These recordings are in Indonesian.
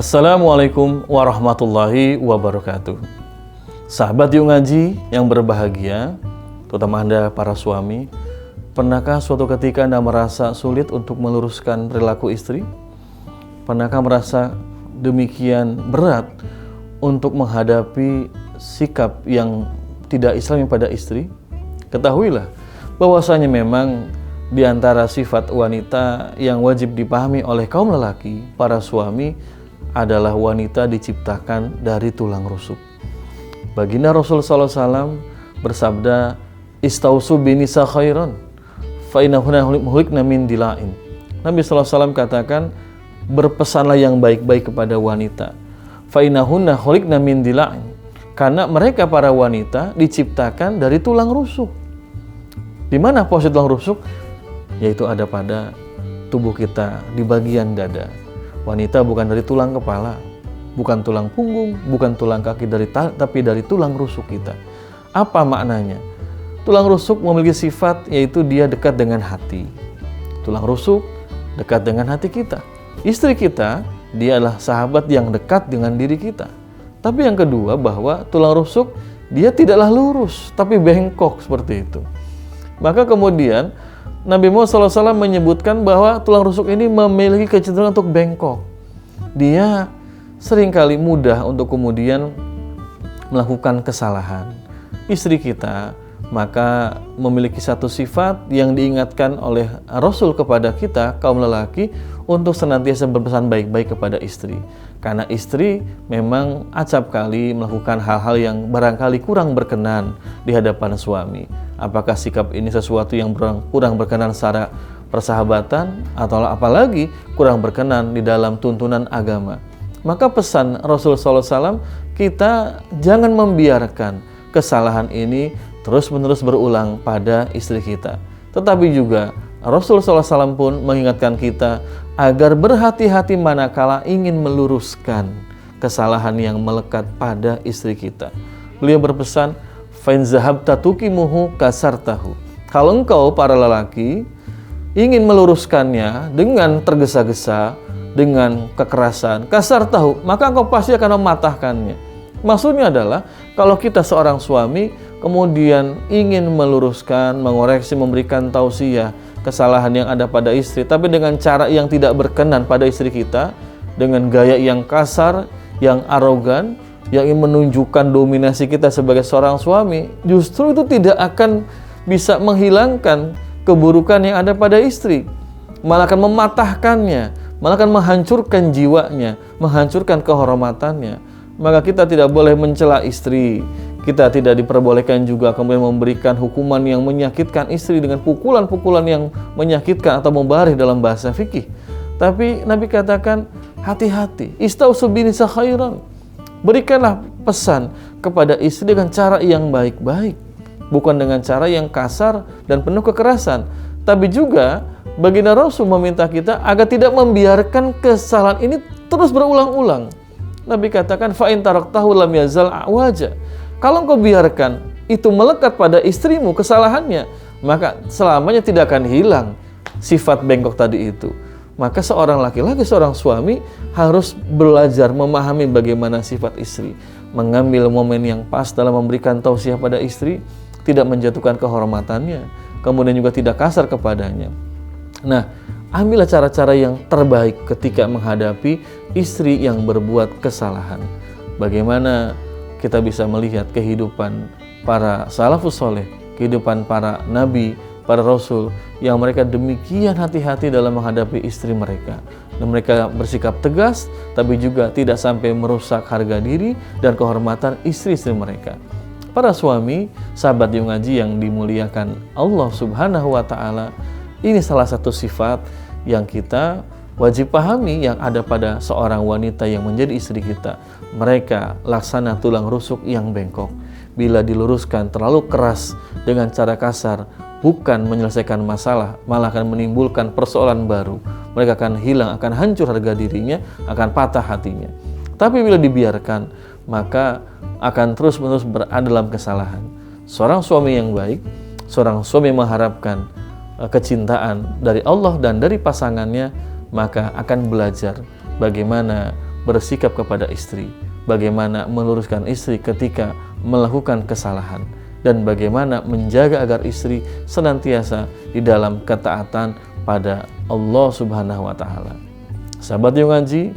Assalamualaikum warahmatullahi wabarakatuh. Sahabat Yuk Ngaji yang berbahagia, terutama Anda para suami, pernahkah suatu ketika Anda merasa sulit untuk meluruskan perilaku istri? Pernahkah merasa demikian berat untuk menghadapi sikap yang tidak islami pada istri? Ketahuilah bahwasanya memang di antara sifat wanita yang wajib dipahami oleh kaum lelaki, para suami, adalah wanita diciptakan dari tulang rusuk. Baginda Rasul SAW bersabda, "Istausu binisa khairan, fa innahunna hulikna min dila'in." Nabi SAW katakan, berpesanlah yang baik-baik kepada wanita. Fa innahunna hulikna min dila'in. Karena mereka para wanita diciptakan dari tulang rusuk. Di mana posisi tulang rusuk? Yaitu ada pada tubuh kita di bagian dada. Wanita bukan dari tulang kepala, bukan tulang punggung, bukan tulang kaki, tapi dari tulang rusuk kita. Apa maknanya? Tulang rusuk memiliki sifat yaitu dia dekat dengan hati. Tulang rusuk dekat dengan hati kita. Istri kita, dia adalah sahabat yang dekat dengan diri kita. Tapi yang kedua, bahwa tulang rusuk dia tidaklah lurus, tapi bengkok seperti itu. Maka kemudian Nabi Muhammad SAW menyebutkan bahwa tulang rusuk ini memiliki kecenderungan untuk bengkok. Dia seringkali mudah untuk kemudian melakukan kesalahan. Istri kita maka memiliki satu sifat yang diingatkan oleh Rasul kepada kita, kaum lelaki, untuk senantiasa berpesan baik-baik kepada istri. Karena istri memang acap kali melakukan hal-hal yang barangkali kurang berkenan di hadapan suami. Apakah sikap ini sesuatu yang kurang berkenan secara persahabatan, atau apalagi kurang berkenan di dalam tuntunan agama. Maka pesan Rasul SAW, kita jangan membiarkan kesalahan ini terus-menerus berulang pada istri kita. Tetapi juga Rasul SAW pun mengingatkan kita agar berhati-hati manakala ingin meluruskan kesalahan yang melekat pada istri kita. Beliau berpesan, "Fain zahabta tuqimuhu kasartahu." Kalau engkau para lelaki ingin meluruskannya dengan tergesa-gesa, dengan kekerasan, kasartahu, maka engkau pasti akan mematahkannya. Maksudnya adalah, kalau kita seorang suami kemudian ingin meluruskan, mengoreksi, memberikan tausiah kesalahan yang ada pada istri, tapi dengan cara yang tidak berkenan pada istri kita, dengan gaya yang kasar, yang arogan, yang ingin menunjukkan dominasi kita sebagai seorang suami, justru itu tidak akan bisa menghilangkan keburukan yang ada pada istri, malah akan mematahkannya, malah akan menghancurkan jiwanya, menghancurkan kehormatannya. Maka kita tidak boleh mencela istri. Kita tidak diperbolehkan juga kemudian memberikan hukuman yang menyakitkan istri dengan pukulan-pukulan yang menyakitkan atau membarih dalam bahasa fikih. Tapi Nabi katakan, hati-hati, istausu binisa khairan. Berikanlah pesan kepada istri dengan cara yang baik-baik, bukan dengan cara yang kasar dan penuh kekerasan. Tapi juga baginda Rasul meminta kita agar tidak membiarkan kesalahan ini terus berulang-ulang. Nabi katakan, fa in taraktahu lam yazal awaja. Kalau engkau biarkan itu melekat pada istrimu kesalahannya, maka selamanya tidak akan hilang sifat bengkok tadi itu. Maka seorang laki-laki, seorang suami harus belajar memahami bagaimana sifat istri, mengambil momen yang pas dalam memberikan tausiah pada istri, tidak menjatuhkan kehormatannya, kemudian juga tidak kasar kepadanya. Nah, ambillah cara-cara yang terbaik ketika menghadapi istri yang berbuat kesalahan. Bagaimana kita bisa melihat kehidupan para salafus soleh, kehidupan para nabi, para rasul, yang mereka demikian hati-hati dalam menghadapi istri mereka. Dan mereka bersikap tegas, tapi juga tidak sampai merusak harga diri dan kehormatan istri-istri mereka. Para suami, sahabat Yuk Ngaji yang dimuliakan Allah Subhanahu wa Ta'ala, ini salah satu sifat yang kita wajib pahami yang ada pada seorang wanita yang menjadi istri kita. Mereka laksana tulang rusuk yang bengkok. Bila diluruskan terlalu keras dengan cara kasar, bukan menyelesaikan masalah, malah akan menimbulkan persoalan baru. Mereka akan hilang, akan hancur harga dirinya, akan patah hatinya. Tapi bila dibiarkan, maka akan terus-menerus berada dalam kesalahan. Seorang suami yang baik, seorang suami yang mengharapkan kecintaan dari Allah dan dari pasangannya, maka akan belajar bagaimana bersikap kepada istri, bagaimana meluruskan istri ketika melakukan kesalahan, dan bagaimana menjaga agar istri senantiasa di dalam ketaatan pada Allah Subhanahu wa Ta'ala. Sahabat Yuk Ngaji,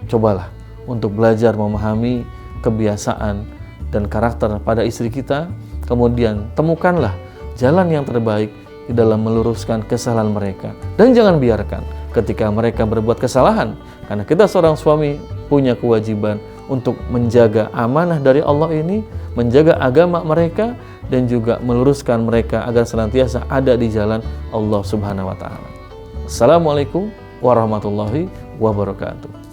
cobalah untuk belajar memahami kebiasaan dan karakter pada istri kita, kemudian temukanlah jalan yang terbaik di dalam meluruskan kesalahan mereka, dan jangan biarkan ketika mereka berbuat kesalahan, karena kita seorang suami punya kewajiban untuk menjaga amanah dari Allah ini, menjaga agama mereka, dan juga meluruskan mereka agar senantiasa ada di jalan Allah Subhanahu wa Ta'ala. Assalamualaikum warahmatullahi wabarakatuh.